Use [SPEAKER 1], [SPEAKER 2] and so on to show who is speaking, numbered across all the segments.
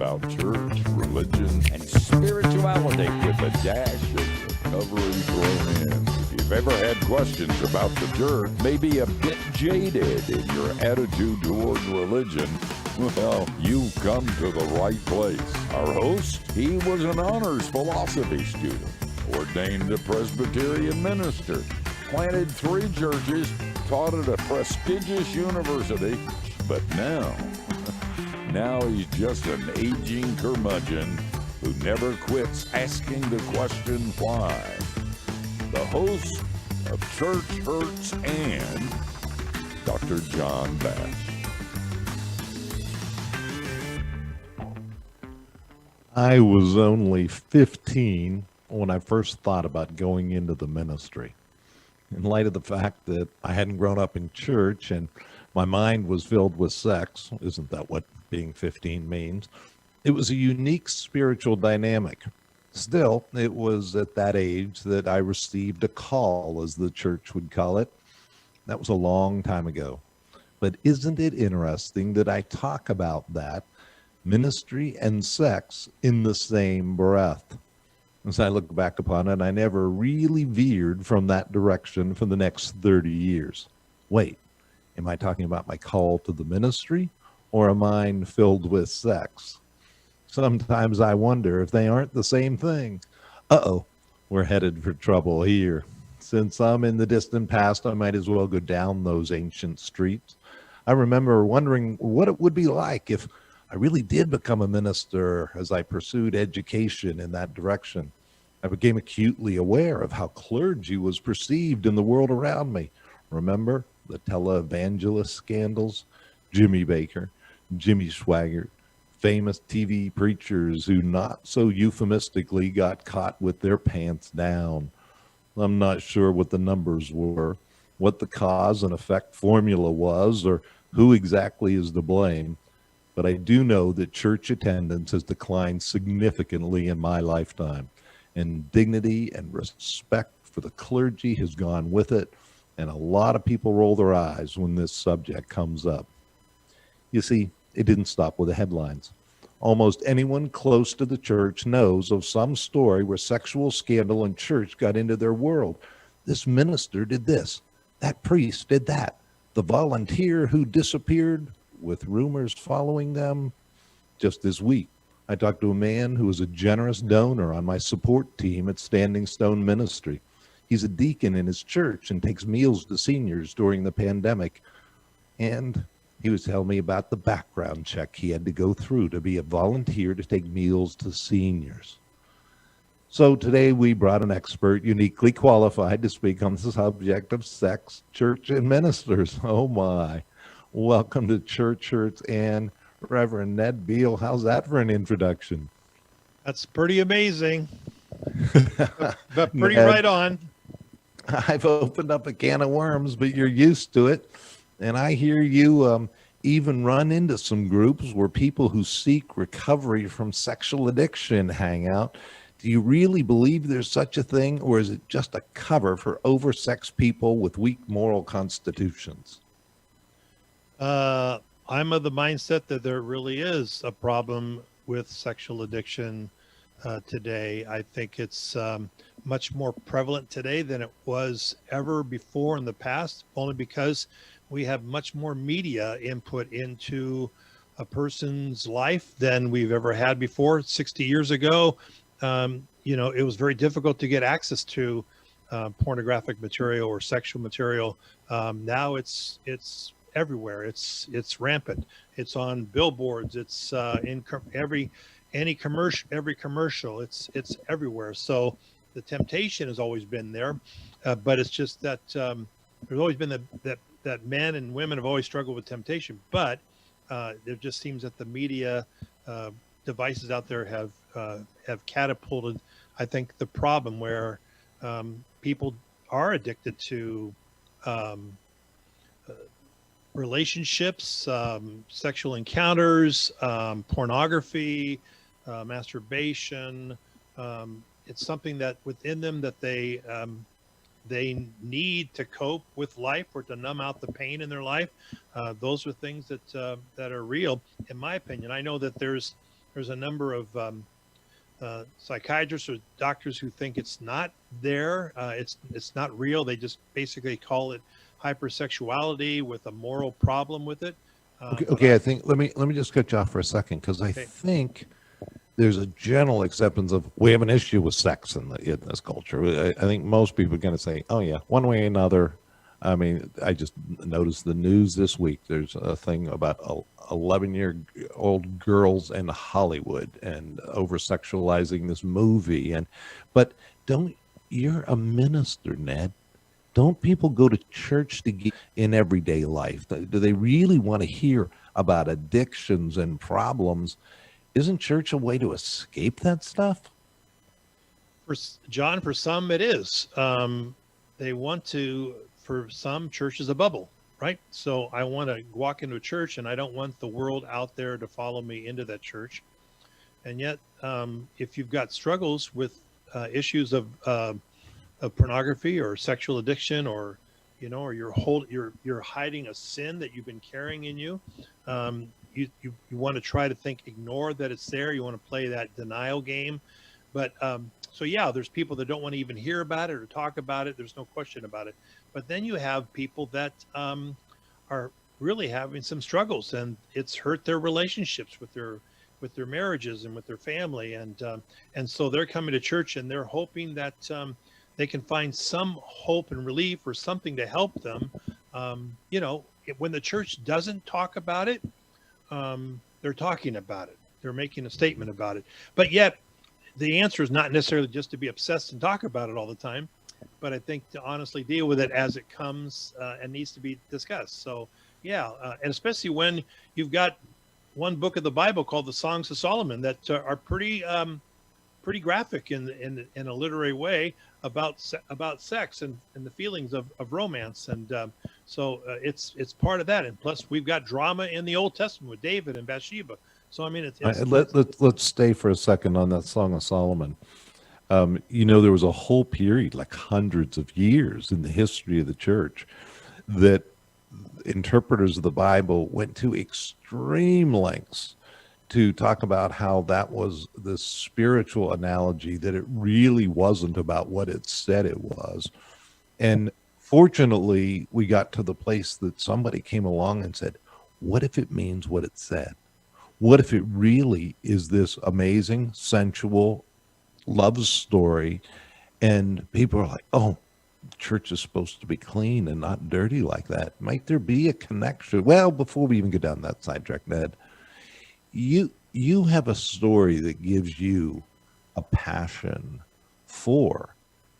[SPEAKER 1] about church, religion, and spirituality with a dash of recovery thrown in. If you've ever had questions about the church, maybe a bit jaded in your attitude toward religion, well, you've come to the right place. Our host, he was an honors philosophy student, ordained a Presbyterian minister, planted 3 churches, taught at a prestigious university, but now he's just an aging curmudgeon who never quits asking the question why. The host of Church Hurts and Dr. John Bass.
[SPEAKER 2] I was only 15 when I first thought about going into the ministry. In light of the fact that I hadn't grown up in church and my mind was filled with sex, isn't that what being 15 means? It was a unique spiritual dynamic. Still, it was at that age that I received a call, as the church would call it. That was a long time ago. But isn't it interesting that I talk about that, ministry and sex, in the same breath? As I look back upon it, I never really veered from that direction for the next 30 years. Wait, am I talking about my call to the ministry or a mind filled with sex? Sometimes I wonder if they aren't the same thing. Uh-oh, we're headed for trouble here. Since I'm in the distant past, I might as well go down those ancient streets. I remember wondering what it would be like if I really did become a minister as I pursued education in that direction. I became acutely aware of how clergy was perceived in the world around me. Remember the televangelist scandals? Jimmy Baker, Jimmy Swaggart, famous TV preachers who not so euphemistically got caught with their pants down. I'm not sure what the numbers were, what the cause and effect formula was, or who exactly is to blame. But I do know that church attendance has declined significantly in my lifetime, and dignity and respect for the clergy has gone with it, and a lot of people roll their eyes when this subject comes up. You see, it didn't stop with the headlines. Almost anyone close to the church knows of some story where sexual scandal in church got into their world. This minister did this, that priest did that, the volunteer who disappeared, with rumors following them. Just this week, I talked to a man who is a generous donor on my support team at Standing Stone Ministry. He's a deacon in his church and takes meals to seniors during the pandemic. And he was telling me about the background check he had to go through to be a volunteer to take meals to seniors. So today we brought an expert uniquely qualified to speak on the subject of sex, church, and ministers. Oh my. Welcome to Church Hurts and Reverend Ned Beadel. How's that for an introduction?
[SPEAKER 3] That's pretty amazing, but pretty
[SPEAKER 2] Ned,
[SPEAKER 3] right on.
[SPEAKER 2] I've opened up a can of worms, but you're used to it. And I hear you even run into some groups where people who seek recovery from sexual addiction hang out. Do you really believe there's such a thing, or is it just a cover for oversexed people with weak moral constitutions?
[SPEAKER 3] I'm of the mindset that there really is a problem with sexual addiction today. I think it's much more prevalent today than it was ever before in the past, only because we have much more media input into a person's life than we've ever had before. 60 years ago, it was very difficult to get access to pornographic material or sexual material. Now it's everywhere. It's rampant. It's on billboards. It's in every commercial. It's everywhere. So the temptation has always been there, but it's just that there's always been that men and women have always struggled with temptation. But there just seems that the media devices out there have catapulted, I think, the problem where people are addicted to relationships, sexual encounters, pornography, masturbation. It's something that within them that they need to cope with life or to numb out the pain in their life. Those are things that are real, in my opinion. I know that there's there's a number of psychiatrists or doctors who think it's not there. It's not real. They just basically call it hypersexuality with a moral problem with it.
[SPEAKER 2] Okay,
[SPEAKER 3] But
[SPEAKER 2] okay. I think let me just cut you off for a second because I
[SPEAKER 3] okay.
[SPEAKER 2] think there's a general acceptance of we have an issue with sex in this culture. I think most people are going to say, oh yeah, one way or another. I mean, I just noticed the news this week. There's a thing about 11-year-old girls in Hollywood and over sexualizing this movie. But don't you're a minister, Ned? Don't people go to church to get in everyday life? Do they really want to hear about addictions and problems? Isn't church a way to escape that stuff?
[SPEAKER 3] For John, for some it is. They want to. For some, church is a bubble, right? So I want to walk into a church, and I don't want the world out there to follow me into that church. And yet, if you've got struggles with issues of pornography or sexual addiction, or or you're hiding a sin that you've been carrying in you. You want to try to ignore that it's there. You want to play that denial game. But so yeah, there's people that don't want to even hear about it or talk about it. There's no question about it. But then you have people that are really having some struggles, and it's hurt their relationships with their marriages and with their family, and so they're coming to church and they're hoping that they can find some hope and relief or something to help them. When the church doesn't talk about it, they're talking about it. They're making a statement about it. But yet, the answer is not necessarily just to be obsessed and talk about it all the time, but I think to honestly deal with it as it comes and needs to be discussed. So, yeah, and especially when you've got one book of the Bible called the Songs of Solomon that are pretty graphic in a literary way about sex and the feelings of romance, and so it's part of that. And plus, we've got drama in the Old Testament with David and Bathsheba. So I mean,
[SPEAKER 2] Let's stay for a second on that Song of Solomon. There was a whole period, like hundreds of years in the history of the church, that interpreters of the Bible went to extreme lengths to talk about how that was the spiritual analogy, that it really wasn't about what it said it was. And fortunately, we got to the place that somebody came along and said, what if it means what it said? What if it really is this amazing, sensual love story? And people are like, oh, church is supposed to be clean and not dirty like that. Might there be a connection? Well, before we even get down that sidetrack, Ned, you have a story that gives you a passion for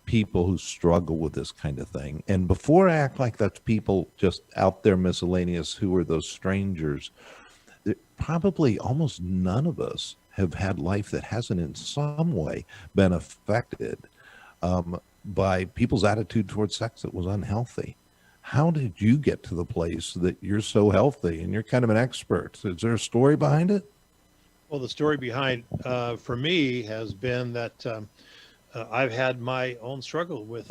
[SPEAKER 2] people who struggle with this kind of thing. And before I act like that's people just out there miscellaneous who are those strangers, probably almost none of us have had life that hasn't in some way been affected by people's attitude towards sex that was unhealthy. How did you get to the place that you're so healthy and you're kind of an expert? Is there a story behind it?
[SPEAKER 3] Well, the story behind for me has been that I've had my own struggle with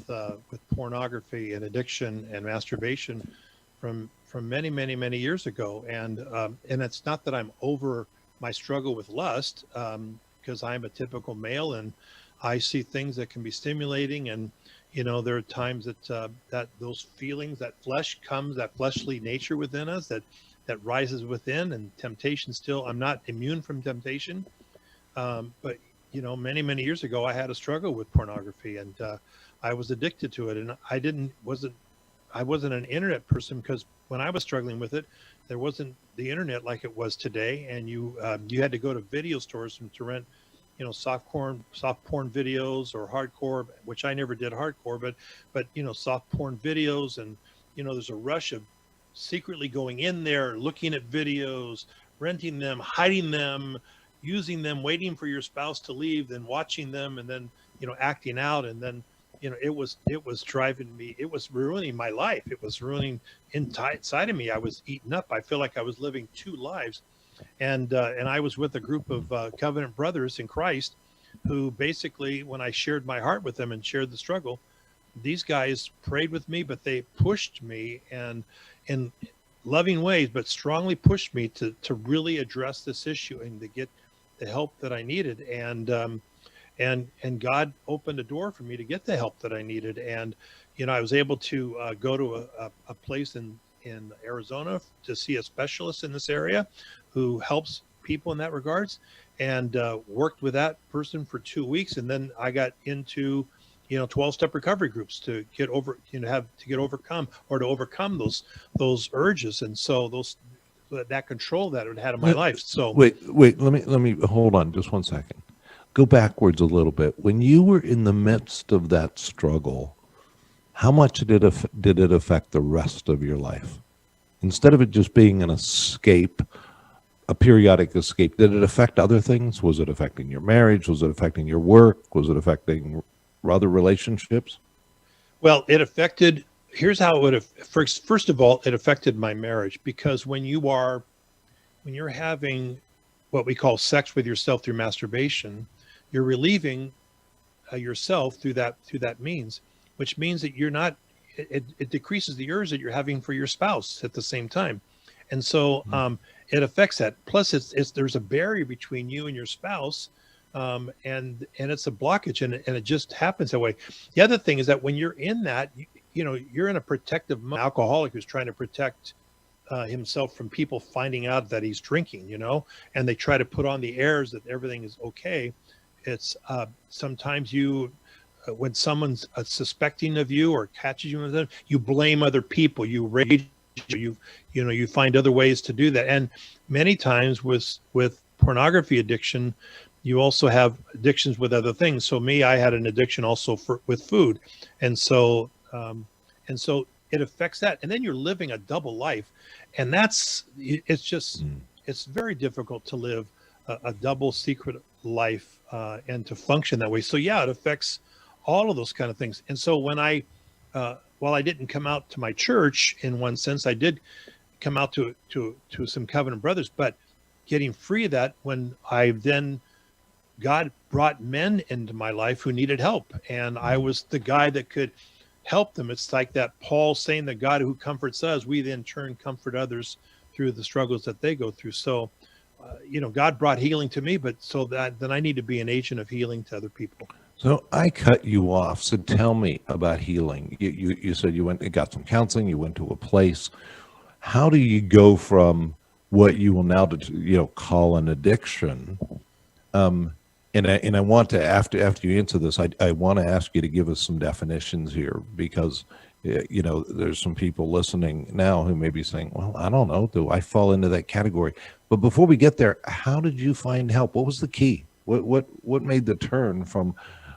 [SPEAKER 3] pornography and addiction and masturbation from many, many, many years ago, and it's not that I'm over my struggle with lust, because I'm a typical male and I see things that can be stimulating, and there are times that those feelings, that flesh comes, that fleshly nature within us that rises within, and temptation still. I'm not immune from temptation, but many, many years ago I had a struggle with pornography, and I was addicted to it, and I wasn't an internet person, because when I was struggling with it, there wasn't the internet like it was today, and you had to go to video stores to rent, soft porn videos, or hardcore, which I never did hardcore, but soft porn videos, and there's a rush of secretly going in there, looking at videos, renting them, hiding them, using them, waiting for your spouse to leave, then watching them, and then acting out, and then it was driving me, it was ruining my life, it was ruining inside of me. I was eaten up. I feel like I was living two lives, and I was with a group of covenant brothers in Christ, who basically, when I shared my heart with them and shared the struggle, these guys prayed with me, but they pushed me, and in loving ways, but strongly pushed me to really address this issue and to get the help that I needed. And God opened a door for me to get the help that I needed. And, I was able to go to a place in Arizona to see a specialist in this area who helps people in that regards, and worked with that person for 2 weeks. And then I got into, 12-step recovery groups to get over, to overcome those urges. And so that control that it had in my life. So
[SPEAKER 2] Wait, let me hold on just 1 second. Go backwards a little bit. When you were in the midst of that struggle, how much did it affect the rest of your life? Instead of it just being an escape, a periodic escape, did it affect other things? Was it affecting your marriage? Was it affecting your work? Was it affecting other relationships?
[SPEAKER 3] Well, it affected, here's how it would have, first of all, it affected my marriage, because when you're having what we call sex with yourself through masturbation, you're relieving yourself through that means, which means that you're not, it decreases the urge that you're having for your spouse at the same time. And so it affects that. Plus there's a barrier between you and your spouse, and it's a blockage, and it just happens that way. The other thing is that when you're in that, you're in a protective mode. An alcoholic who's trying to protect himself from people finding out that he's drinking, and they try to put on the airs that everything is okay. It's sometimes when someone's suspecting of you or catches you with them, you blame other people, you rage, you find other ways to do that. And many times with pornography addiction, you also have addictions with other things. So I had an addiction also with food. And so it affects that. And then you're living a double life. And it's very difficult to live a double secret life and to function that way. So yeah, it affects all of those kind of things. And so when while I didn't come out to my church in one sense, I did come out to some Covenant brothers, but getting free of that, when God brought men into my life who needed help, and I was the guy that could help them. It's like that Paul saying, the God who comforts us, we then turn comfort others through the struggles that they go through. So, God brought healing to me, but so that then I need to be an agent of healing to other people.
[SPEAKER 2] So I cut you off. So tell me about healing. You said you went and got some counseling. You went to a place. How do you go from what you will now call an addiction? And I want to, after you answer this, I want to ask you to give us some definitions here, because there's some people listening now who may be saying, well, I don't know, do I fall into that category? But before we get there, how did you find help? What was the key? What made the turn from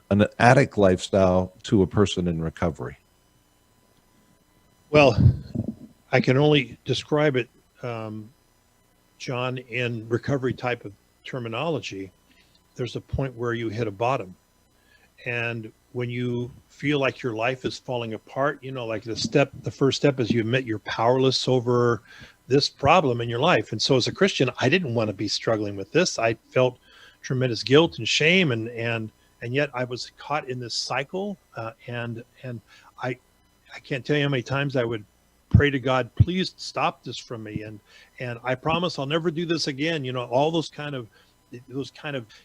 [SPEAKER 2] an addict lifestyle to a person in recovery?
[SPEAKER 3] Well, I can only describe it, John, in recovery type of terminology. There's a point where you hit a bottom. And when you feel like your life is falling apart, like the first step is you admit you're powerless over this problem in your life. And so as a Christian, I didn't want to be struggling with this. I felt tremendous guilt and shame, and yet I was caught in this cycle. And I can't tell you how many times I would pray to God, please stop this from me. And I promise I'll never do this again. All those kind of,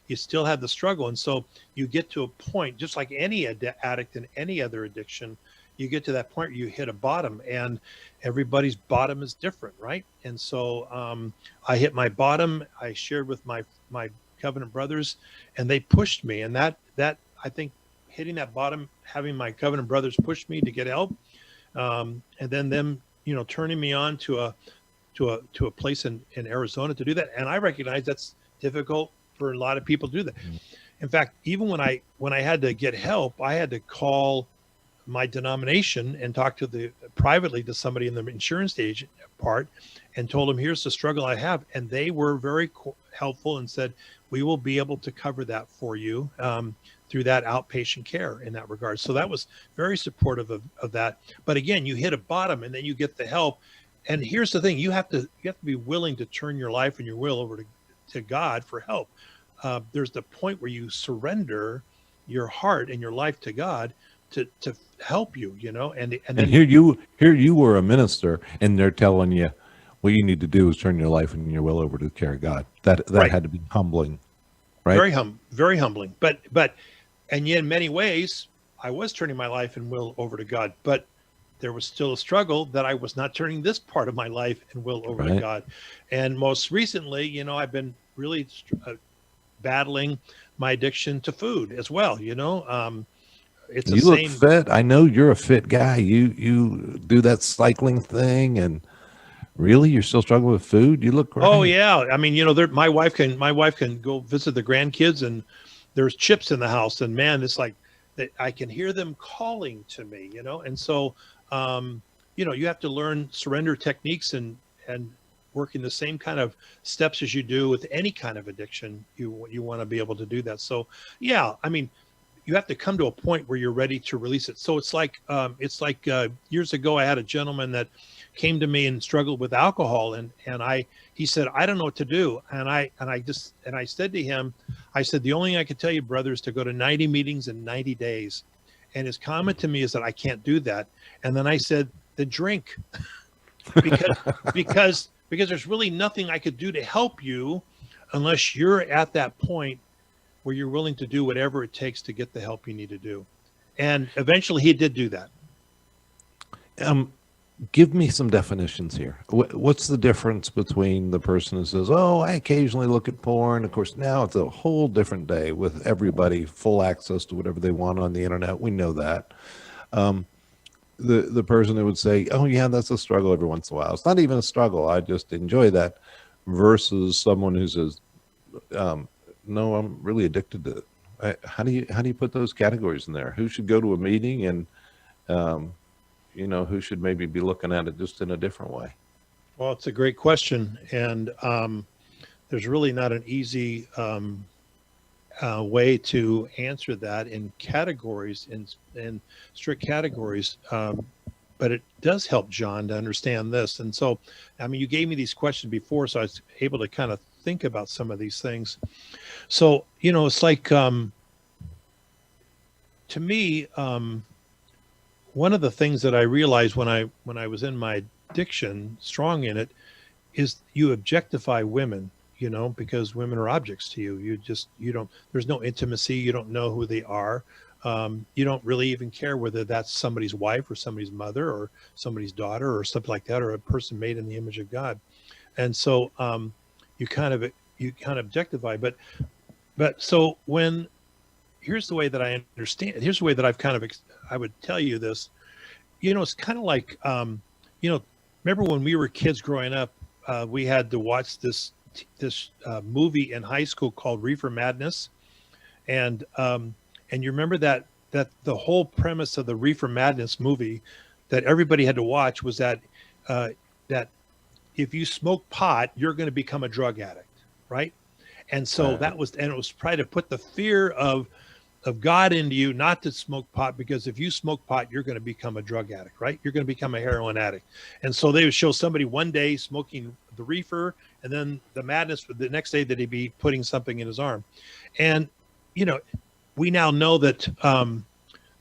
[SPEAKER 3] you still have the struggle. And so you get to a point, just like any addict and any other addiction, you get to that point where you hit a bottom, and everybody's bottom is different, right? And so I hit my bottom. I shared with my Covenant brothers, and they pushed me. And that I think hitting that bottom, having my Covenant brothers push me to get help, and then them, turning me on to a place in Arizona to do that. And I recognize that's difficult for a lot of people to do that. In fact, even when I had to get help, I had to call my denomination and talk privately to somebody in the insurance agent part, and told them, here's the struggle I have. And they were very helpful and said, we will be able to cover that for you through that outpatient care in that regard. So that was very supportive of that. But again, you hit a bottom, and then you get the help. And here's the thing, you have to be willing to turn your life and your will over to God for help. There's the point where you surrender your heart and your life to God to help you, and
[SPEAKER 2] here you were a minister, and they're telling you what you need to do is turn your life and your will over to the care of God. That
[SPEAKER 3] right.
[SPEAKER 2] Had to be humbling. right?
[SPEAKER 3] Very humbling. But, and yet in many ways, I was turning my life and will over to God, but there was still a struggle that I was not turning this part of my life and will over to
[SPEAKER 2] Right.
[SPEAKER 3] God. And most recently, I've been really battling my addiction to food as well. It's the
[SPEAKER 2] You look
[SPEAKER 3] same.
[SPEAKER 2] fit. I know you're a fit guy. You do that cycling thing, and really, you're still struggling with food. You look
[SPEAKER 3] Oh
[SPEAKER 2] great.
[SPEAKER 3] yeah. I mean, my wife can go visit the grandkids and there's chips in the house and man, it's like that I can hear them calling to me, And so, you have to learn surrender techniques and working the same kind of steps as you do with any kind of addiction. You want to be able to do that. So, yeah, I mean, you have to come to a point where you're ready to release it. So it's like years ago, I had a gentleman that came to me and struggled with alcohol, and he said, I don't know what to do, and I said to him, I said, the only thing I can tell you, brother, is to go to 90 meetings in 90 days. And his comment to me is that I can't do that. And then I said, then drink, because because there's really nothing I could do to help you unless you're at that point where you're willing to do whatever it takes to get the help you need to do. And eventually he did do that.
[SPEAKER 2] Give me some definitions here. What's the difference between the person who says, "Oh, I occasionally look at porn"? Of course, now it's a whole different day with everybody full access to whatever they want on the internet. We know that. The person who would say, "Oh, yeah, that's a struggle every once in a while. It's not even a struggle. I just enjoy that," versus someone who says, "No, I'm really addicted to it." How do you put those categories in there? Who should go to a meeting and who should maybe be looking at it just in a different way?
[SPEAKER 3] Well, it's a great question. And there's really not an easy way to answer that in categories, in strict categories. But it does help John to understand this. And so, I mean, you gave me these questions before, so I was able to kind of think about some of these things. So, it's like, to me, one of the things that I realized when I was in my addiction, strong in it, is you objectify women, because women are objects to you. You don't, there's no intimacy. You don't know who they are. You don't really even care whether that's somebody's wife or somebody's mother or somebody's daughter or something like that, or a person made in the image of God. And so you kind of objectify. But so here's the way that I understand. Here's the way that I would tell you this. It's kind of like, remember when we were kids growing up, we had to watch this movie in high school called Reefer Madness, and you remember that the whole premise of the Reefer Madness movie that everybody had to watch was that that if you smoke pot, you're going to become a drug addict, right? And so it was trying to put the fear of God into you not to smoke pot, because if you smoke pot, you're going to become a drug addict, right? You're going to become a heroin addict. And so they would show somebody one day smoking the reefer, and then the madness the next day that he'd be putting something in his arm. And, we now know that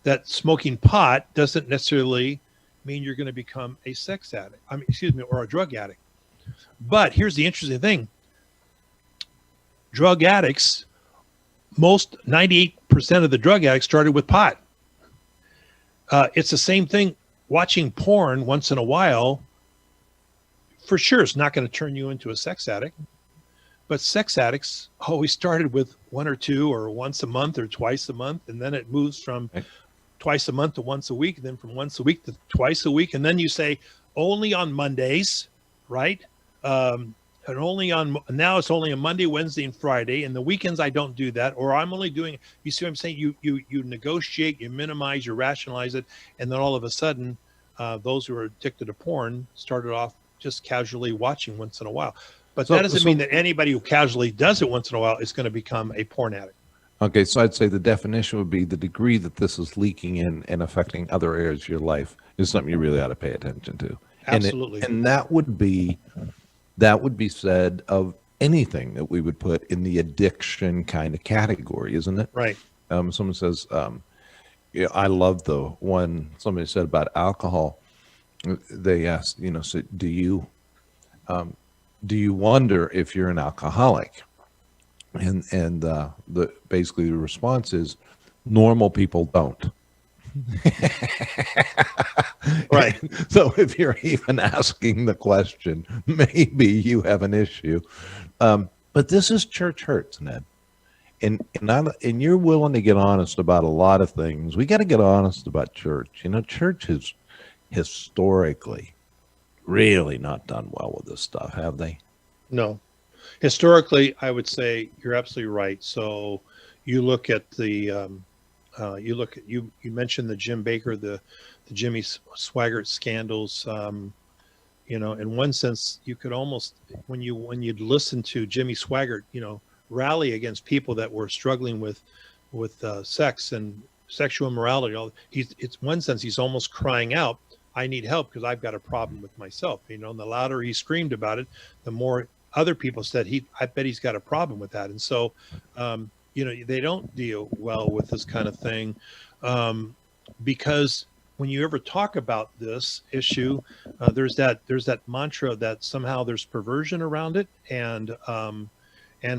[SPEAKER 3] that smoking pot doesn't necessarily mean you're going to become a sex addict. Or a drug addict. But here's the interesting thing. Drug addicts, most 98% of the drug addicts started with pot. It's the same thing. Watching porn once in a while, for sure, it's not going to turn you into a sex addict. But sex addicts always started with one or two, or once a month or twice a month. And then it moves from twice a month to once a week, and then from once a week to twice a week. And then you say only on Mondays, right? And now it's only on Monday, Wednesday, and Friday. And the weekends I don't do that, or I'm only doing, you see what I'm saying? You negotiate, you minimize, you rationalize it. And then all of a sudden, those who are addicted to porn started off just casually watching once in a while. But that doesn't mean that anybody who casually does it once in a while is going to become a porn addict.
[SPEAKER 2] Okay, so I'd say the definition would be the degree that this is leaking in and affecting other areas of your life is something you really ought to pay attention to.
[SPEAKER 3] Absolutely.
[SPEAKER 2] And that would be said of anything that we would put in the addiction kind of category, isn't it?
[SPEAKER 3] Right.
[SPEAKER 2] Someone says, I love the one somebody said about alcohol. They asked, so do you wonder if you're an alcoholic? And the basically the response is normal people don't.
[SPEAKER 3] Right.
[SPEAKER 2] So if you're even asking the question, maybe you have an issue. But this is church hurts, Ned. And you're willing to get honest about a lot of things. We got to get honest about church. You know, church has historically really not done well with this stuff, have they?
[SPEAKER 3] No. Historically, I would say you're absolutely right. So you look at you mentioned the Jim Baker, the Jimmy Swaggart scandals. In one sense, you could almost when you'd listen to Jimmy Swaggart, rally against people that were struggling with sex and sexual immorality. It's one sense he's almost crying out, "I need help because I've got a problem with myself." And the louder he screamed about it, the more other people said I bet he's got a problem with that. And so, they don't deal well with this kind of thing, because when you ever talk about this issue, there's that mantra that somehow there's perversion around it, and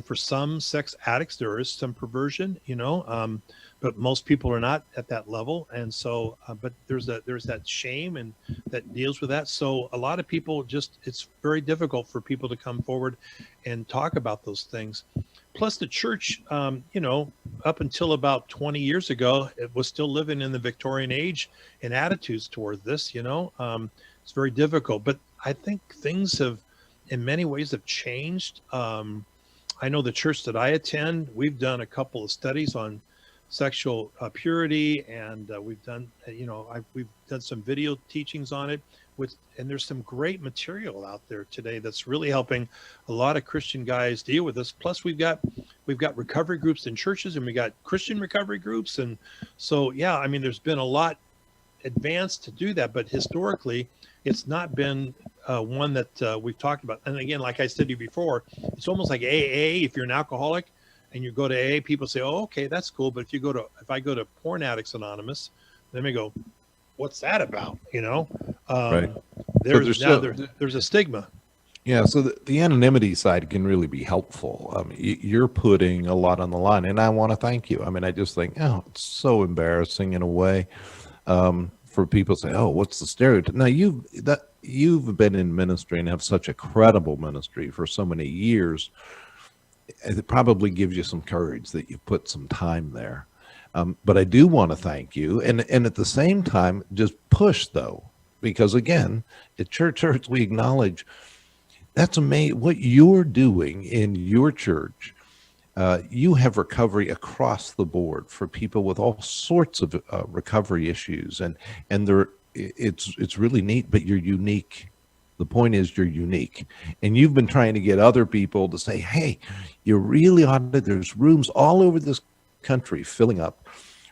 [SPEAKER 3] for some sex addicts there is some perversion, but most people are not at that level. And so, but there's that shame and that deals with that. So a lot of people it's very difficult for people to come forward and talk about those things. Plus the church, up until about 20 years ago, it was still living in the Victorian age and attitudes towards this, it's very difficult, but I think things have in many ways have changed. I know the church that I attend, we've done a couple of studies on sexual purity, and we've done, we've done some video teachings on it. And there's some great material out there today that's really helping a lot of Christian guys deal with this. Plus, we've got recovery groups in churches, and we got Christian recovery groups, and so there's been a lot advanced to do that, but historically, it's not been one that we've talked about. And again, like I said to you before, it's almost like AA. If you're an alcoholic and you go to AA, people say, "Oh, okay, that's cool." But if I go to Porn Addicts Anonymous, then they go, "What's that about?"
[SPEAKER 2] Right.
[SPEAKER 3] There's a stigma.
[SPEAKER 2] Yeah, so the anonymity side can really be helpful. You're putting a lot on the line, and I want to thank you. I just think, it's so embarrassing in a way, for people to say, "Oh, what's the stereotype?" Now you've been in ministry and have such a credible ministry for so many years. It probably gives you some courage that you put some time there. But I do want to thank you, and at the same time, just push though, because again, at Church Hurts, we acknowledge that's amazing what you're doing in your church. You have recovery across the board for people with all sorts of recovery issues, and it's really neat. But you're unique. The point is you're unique, and you've been trying to get other people to say, "Hey, you really ought to." There's rooms all over this country filling up,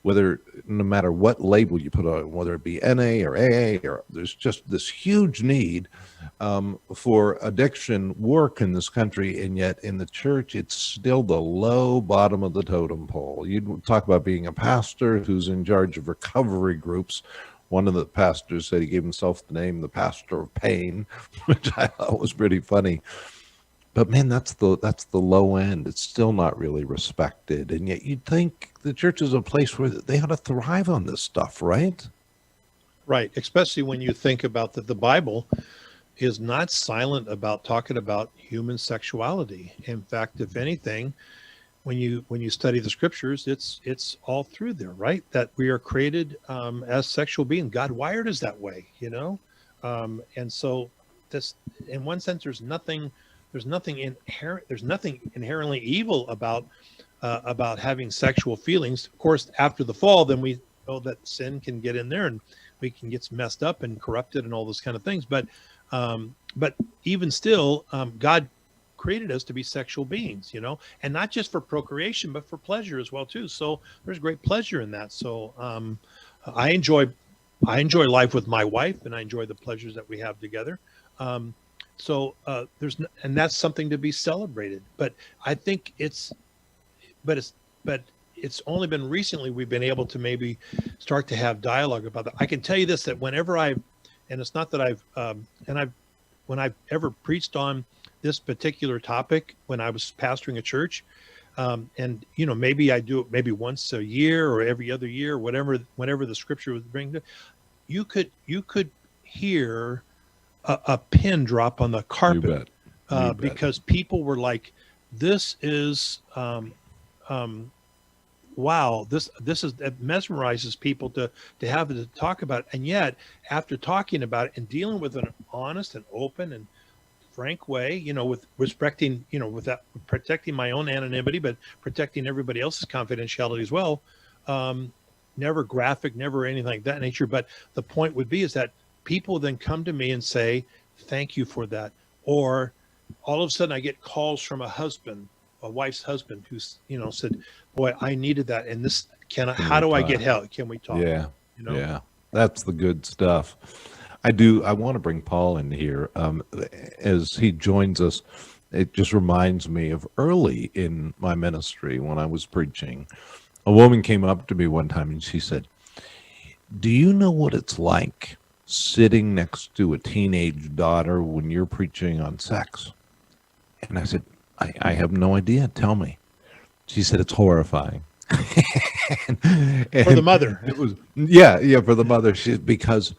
[SPEAKER 2] no matter what label you put on, whether it be NA or AA, or there's just this huge need for addiction work in this country, and yet in the church, it's still the low bottom of the totem pole. You talk about being a pastor who's in charge of recovery groups. One of the pastors said he gave himself the name the pastor of pain, which I thought was pretty funny. But man, that's the low end. It's still not really respected, and yet you'd think the church is a place where they ought to thrive on this stuff, right?
[SPEAKER 3] Right, especially when you think about that the Bible is not silent about talking about human sexuality. In fact, if anything, when you study the scriptures, it's all through there, right? That we are created as sexual beings. God wired us that way, and so this, in one sense, there's nothing inherently evil about having sexual feelings. Of course, after the fall, then we know that sin can get in there and we can get messed up and corrupted and all those kind of things. But even still, God created us to be sexual beings, and not just for procreation, but for pleasure as well too. So there's great pleasure in that. So I enjoy life with my wife, and I enjoy the pleasures that we have together. So and that's something to be celebrated. But I think it's only been recently we've been able to maybe start to have dialogue about that. I can tell you this, that whenever and it's not that when I've ever preached on this particular topic when I was pastoring a church, And maybe I do it maybe once a year or every other year, whenever the scripture was bringing. You could hear a pin drop on the
[SPEAKER 2] You
[SPEAKER 3] carpet,
[SPEAKER 2] bet. You bet.
[SPEAKER 3] because people were like, "This is um, wow, this is it mesmerizes people to have to talk about it." And yet, after talking about it and dealing with an honest and open and frank way, with respecting, without protecting my own anonymity, but protecting everybody else's confidentiality as well. Never graphic, never anything like that nature. But the point would be is that people then come to me and say, "Thank you for that." Or all of a sudden I get calls from a wife's husband who's, said, "Boy, I needed that. And this, how do I get help? Can we talk?"
[SPEAKER 2] Yeah. Yeah. That's the good stuff. I want to bring Paul in here. As he joins us, it just reminds me of early in my ministry when I was preaching. A woman came up to me one time and she said, "Do you know what it's like sitting next to a teenage daughter when you're preaching on sex?" And I said, I have no idea. Tell me. She said, "It's horrifying."
[SPEAKER 3] For the mother.
[SPEAKER 2] It was, yeah, for the mother. Because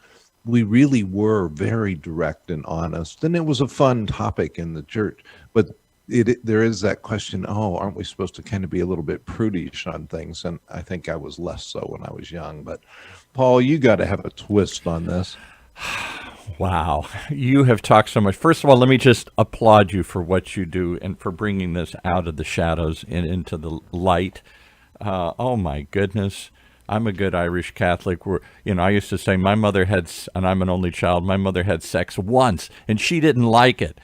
[SPEAKER 2] we really were very direct and honest, and it was a fun topic in the church. But there is that question, aren't we supposed to kind of be a little bit prudish on things? And I think I was less so when I was young. But Paul, you got to have a twist on this.
[SPEAKER 4] Wow. You have talked so much. First of all, let me just applaud you for what you do and for bringing this out of the shadows and into the light. Oh, my goodness. I'm a good Irish Catholic. I used to say my mother and I'm an only child, my mother had sex once, and she didn't like it.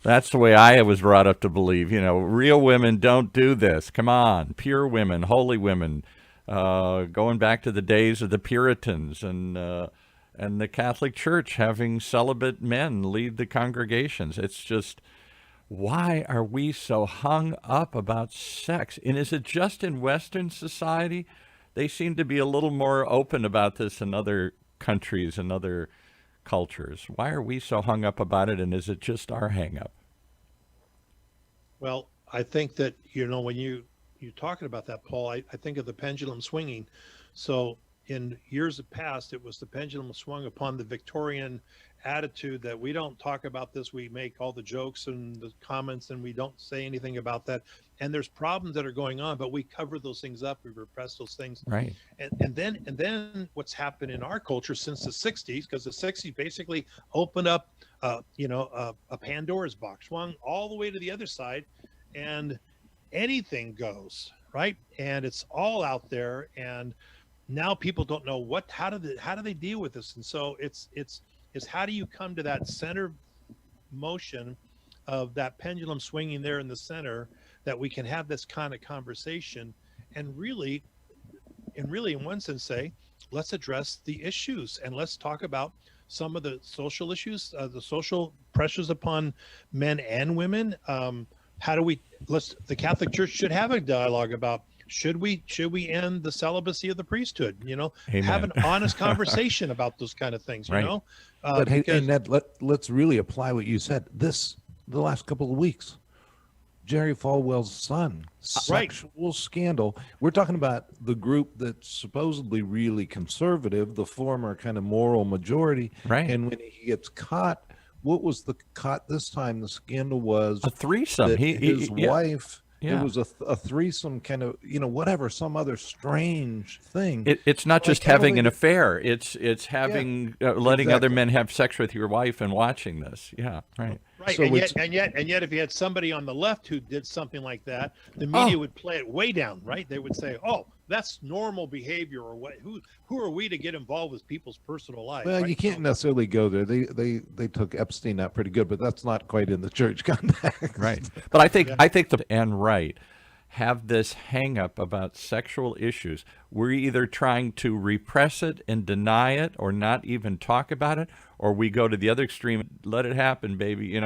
[SPEAKER 4] That's the way I was brought up to believe. Real women don't do this. Come on. Pure women, holy women, going back to the days of the Puritans and the Catholic Church having celibate men lead the congregations. It's just, why are we so hung up about sex? And is it just in Western society? They seem to be a little more open about this in other countries and other cultures. Why are we so hung up about it, and is it just our hang up?
[SPEAKER 3] Well, I think that, when you're talking about that, Paul, I think of the pendulum swinging. So in years past, it was the pendulum swung upon the Victorian attitude that we don't talk about this. We make all the jokes and the comments, and we don't say anything about that. And there's problems that are going on, but we cover those things up. We repress those things.
[SPEAKER 4] Right.
[SPEAKER 3] And then what's happened in our culture since the 60s, because the 60s basically opened up, a Pandora's box, swung all the way to the other side, and anything goes, right? And it's all out there. And now people don't know how do they deal with this? And so it's how do you come to that center motion of that pendulum swinging there in the center, that we can have this kind of conversation and really in one sense say, let's address the issues and let's talk about some of the social issues, the social pressures upon men and women. The Catholic Church should have a dialogue about, should we end the celibacy of the priesthood? Have an honest conversation about those kind of things.
[SPEAKER 4] Right.
[SPEAKER 2] But hey, Ned, let's really apply what you said. The last couple of weeks, Jerry Falwell's son, sexual scandal. We're talking about the group that's supposedly really conservative, the former kind of moral majority.
[SPEAKER 4] Right.
[SPEAKER 2] And when he gets caught, what was the caught this time? The scandal was
[SPEAKER 4] a threesome.
[SPEAKER 2] His wife.
[SPEAKER 4] Yeah.
[SPEAKER 2] It was a threesome kind of, whatever, some other strange thing.
[SPEAKER 4] It's not just having an affair. It's having letting other men have sex with your wife and watching this. Yeah, right.
[SPEAKER 3] Right,
[SPEAKER 2] So
[SPEAKER 3] and yet, if you had somebody on the left who did something like that, the media would play it way down, right? They would say, "Oh, that's normal behavior," or what? Who are we to get involved with people's personal lives?
[SPEAKER 2] Well,
[SPEAKER 3] right?
[SPEAKER 2] you can't necessarily go there. They took Epstein out pretty good, but that's not quite in the church context.
[SPEAKER 4] Right. But I think and right have this hang up about sexual issues. We're either trying to repress it and deny it or not even talk about it, or we go to the other extreme, let it happen, baby,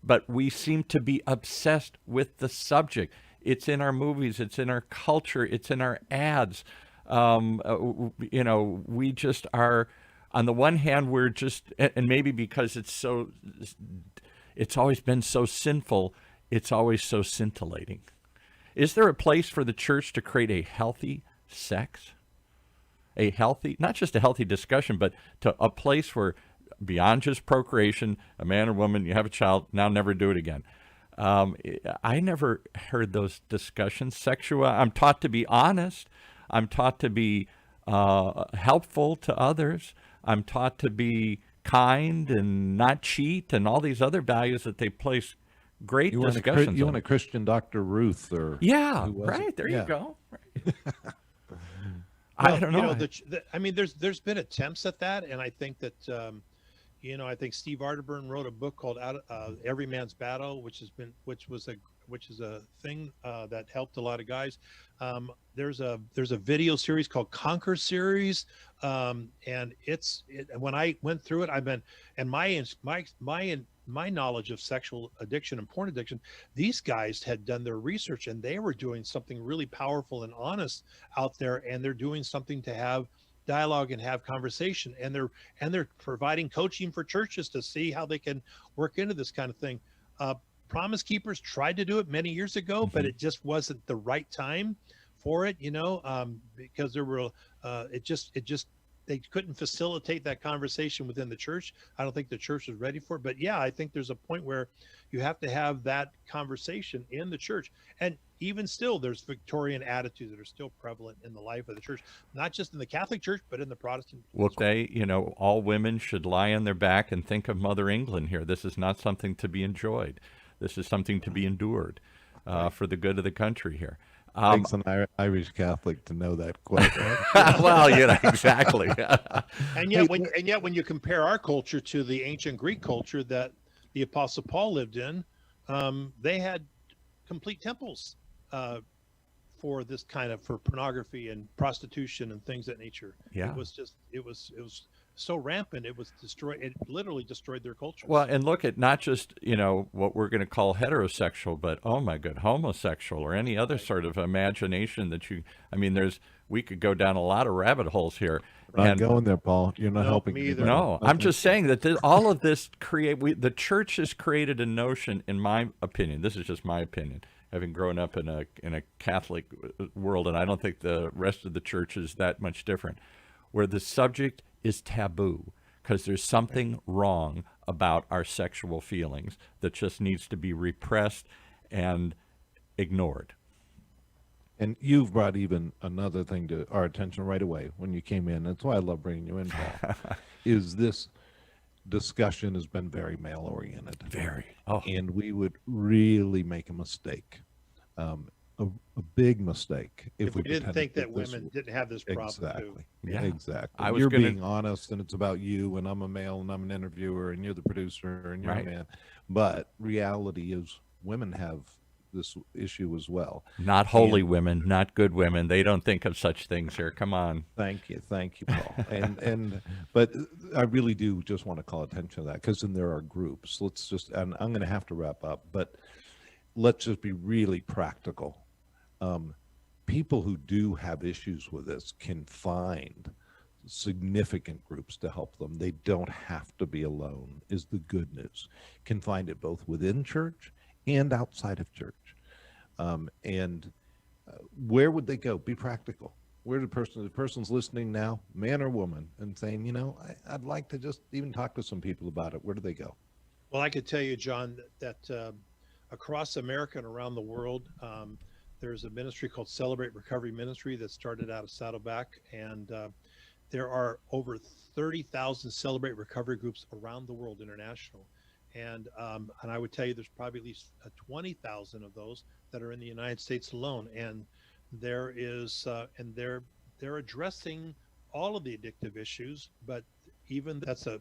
[SPEAKER 4] but we seem to be obsessed with the subject. It's in our movies, it's in our culture, it's in our ads. We just are, on the one hand, we're just, and maybe because it's always been so sinful, it's always so scintillating. Is there a place for the church to create a healthy sex? A healthy, not just a healthy discussion, but to a place where beyond just procreation, a man or woman, you have a child, now never do it again. I never heard those discussions. I'm taught to be honest. I'm taught to be helpful to others. I'm taught to be kind and not cheat and all these other values that they place great discussions
[SPEAKER 2] you
[SPEAKER 4] on.
[SPEAKER 2] want a Christian Dr. Ruth or
[SPEAKER 4] Yeah,
[SPEAKER 2] who was
[SPEAKER 4] right.
[SPEAKER 2] it?
[SPEAKER 4] There
[SPEAKER 2] Yeah.
[SPEAKER 4] you go. Right.
[SPEAKER 3] Well,
[SPEAKER 4] I don't know.
[SPEAKER 3] I mean, there's been attempts at that, and I think that I think Steve Arterburn wrote a book called Every Man's Battle, which is a thing that helped a lot of guys. There's a video series called Conquer Series, and when I went through it, and my knowledge of sexual addiction and porn addiction, these guys had done their research and they were doing something really powerful and honest out there, and they're doing something to have dialogue and have conversation, and they're providing coaching for churches to see how they can work into this kind of thing. Promise Keepers tried to do it many years ago, but it just wasn't the right time for it, because there were they couldn't facilitate that conversation within the church. I don't think the church was ready for it. But yeah, I think there's a point where you have to have that conversation in the church. And even still, there's Victorian attitudes that are still prevalent in the life of the church, not just in the Catholic Church, but in the Protestant.
[SPEAKER 4] Well, all women should lie on their back and think of Mother England here. This is not something to be enjoyed. This is something to be endured for the good of the country here.
[SPEAKER 2] Takes an Irish Catholic to know that quote. Right?
[SPEAKER 4] Well, exactly.
[SPEAKER 3] And yet, when you compare our culture to the ancient Greek culture that the Apostle Paul lived in, they had complete temples for this kind of for pornography and prostitution and things of that nature.
[SPEAKER 4] Yeah.
[SPEAKER 3] It was so rampant. It literally destroyed their culture.
[SPEAKER 4] Well, and look at not just what we're going to call heterosexual, but oh my God, homosexual or any other sort of imagination that we could go down a lot of rabbit holes here.
[SPEAKER 2] Not going there, Paul. You're not helping
[SPEAKER 3] me either.
[SPEAKER 4] No, I'm just saying that all of this the church has created a notion, in my opinion. This is just my opinion, having grown up in a Catholic world, and I don't think the rest of the church is that much different, where the subject is taboo because there's something wrong about our sexual feelings that just needs to be repressed and ignored.
[SPEAKER 2] And you've brought even another thing to our attention right away when you came in. That's why I love bringing you in, Paul. Is this discussion has been very male-oriented.
[SPEAKER 4] Very. Oh.
[SPEAKER 2] And we would really make a mistake, a big mistake, if we
[SPEAKER 3] didn't think that
[SPEAKER 2] this
[SPEAKER 3] women didn't have this problem
[SPEAKER 2] exactly.
[SPEAKER 3] too.
[SPEAKER 4] Yeah.
[SPEAKER 2] Exactly. You're being honest, and it's about you, and I'm a male, and I'm an interviewer, and you're the producer, and you're
[SPEAKER 4] Right.
[SPEAKER 2] a man. But reality is, women have this issue as well.
[SPEAKER 4] Not holy women, not good women. They don't think of such things here. Come on.
[SPEAKER 2] Thank you, Paul. But I really do just want to call attention to that, because then there are groups. And I'm going to have to wrap up, but let's just be really practical. People who do have issues with this can find significant groups to help them. They don't have to be alone, is the good news. Can find it both within church and outside of church. Where would they go? Be practical. Where the person's listening now, man or woman, and saying, I'd like to just even talk to some people about it. Where do they go?
[SPEAKER 3] Well, I could tell you, John, that across America and around the world, there's a ministry called Celebrate Recovery Ministry that started out of Saddleback, and there are over 30,000 Celebrate Recovery groups around the world, international. And I would tell you there's probably at least 20,000 of those that are in the United States alone. And there is, and they're addressing all of the addictive issues, but even that's a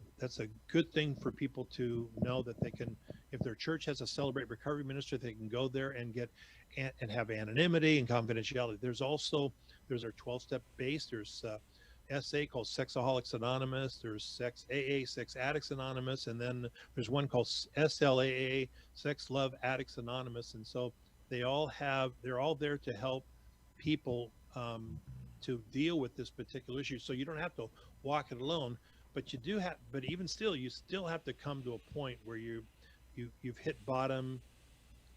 [SPEAKER 3] good thing for people to know that they can, if their church has a Celebrate Recovery ministry, they can go there and get and have anonymity and confidentiality. There's our 12-step base. There's SA called Sexaholics Anonymous. There's Sex AA, Sex Addicts Anonymous, and then there's one called SLAA, Sex Love Addicts Anonymous. And so they're all there to help people to deal with this particular issue. So you don't have to walk it alone, but even still, you still have to come to a point where you've hit bottom.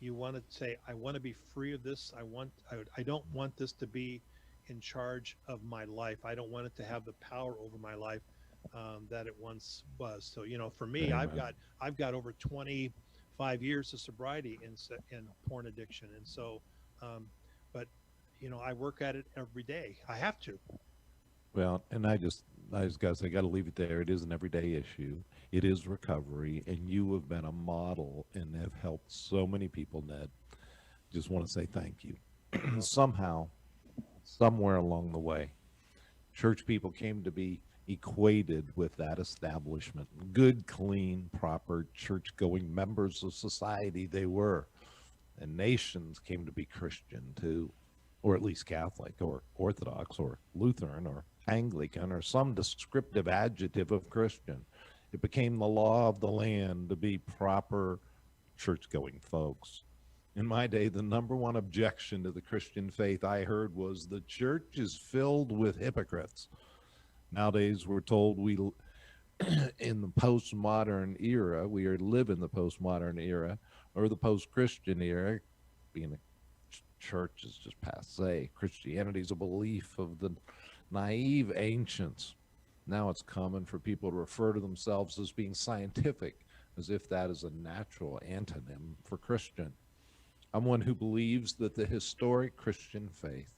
[SPEAKER 3] You want to say, I want to be free of this. I don't want this to be in charge of my life. I don't want it to have the power over my life that it once was. So, for me,
[SPEAKER 2] Amen.
[SPEAKER 3] I've got over 25 years of sobriety in porn addiction. And so, but I work at it every day. I have to.
[SPEAKER 2] Well, and I just got to say, got to leave it there. It is an everyday issue. It is recovery, and you have been a model and have helped so many people, Ned. Just want to say thank you. Somehow, somewhere along the way, church people came to be equated with that establishment. Good, clean, proper church-going members of society they were. And nations came to be Christian too, or at least Catholic, or Orthodox, or Lutheran, or Anglican, or some descriptive adjective of Christian. It became the law of the land to be proper church-going folks. In my day, the number one objection to the Christian faith I heard was the church is filled with hypocrites. Nowadays, we're told in the postmodern era, we live in the postmodern era, or the post-Christian era. Being a church is just passe. Christianity is a belief of the naive ancients. Now it's common for people to refer to themselves as being scientific, as if that is a natural antonym for Christian. I'm one who believes that the historic Christian faith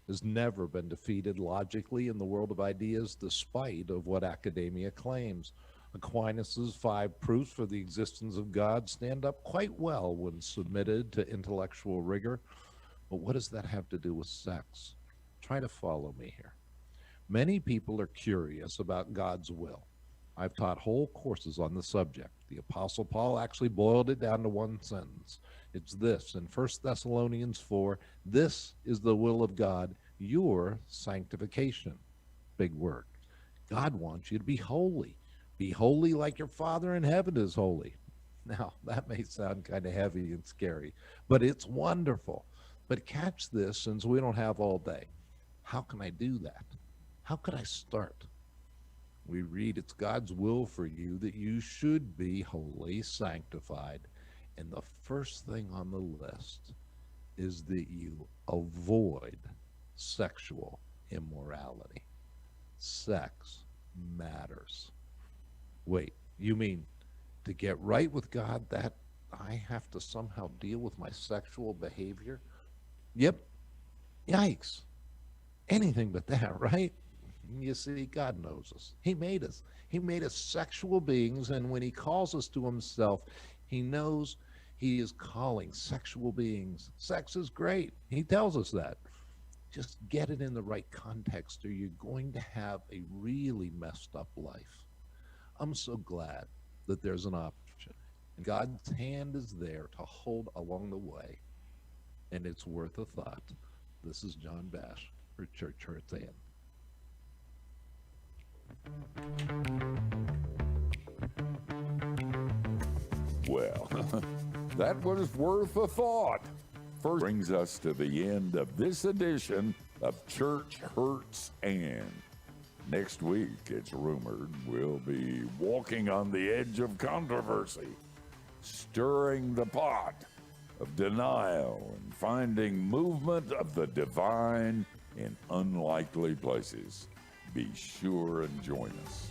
[SPEAKER 2] has never been defeated logically in the world of ideas, despite of what academia claims. Aquinas's 5 proofs for the existence of God stand up quite well when submitted to intellectual rigor. But what does that have to do with sex? Try to follow me here. Many people are curious about God's will. I've taught whole courses on the subject. The Apostle Paul actually boiled it down to one sentence. It's this in 1 Thessalonians 4, this is the will of God, your sanctification. Big word. God wants you to be holy. Be holy like your Father in heaven is holy. Now, that may sound kind of heavy and scary, but it's wonderful. But catch this, since we don't have all day. How can I do that? How could I start? We read it's God's will for you that you should be holy, sanctified. And the first thing on the list is that you avoid sexual immorality. Sex matters. Wait, you mean to get right with God, that I have to somehow deal with my sexual behavior? Yep. Yikes. Anything but that, right? You see, God knows us. He made us. He made us sexual beings, and when he calls us to himself, he knows he is calling sexual beings. Sex is great. He tells us that. Just get it in the right context, or you're going to have a really messed up life. I'm so glad that there's an option. And God's hand is there to hold along the way, and it's worth a thought. This is John Bash for Church Hurts In.
[SPEAKER 1] Well, that was worth a thought. First brings us to the end of this edition of Church Hurts And. Next week, it's rumored we'll be walking on the edge of controversy, stirring the pot of denial and finding movement of the divine in unlikely places. Be sure and join us.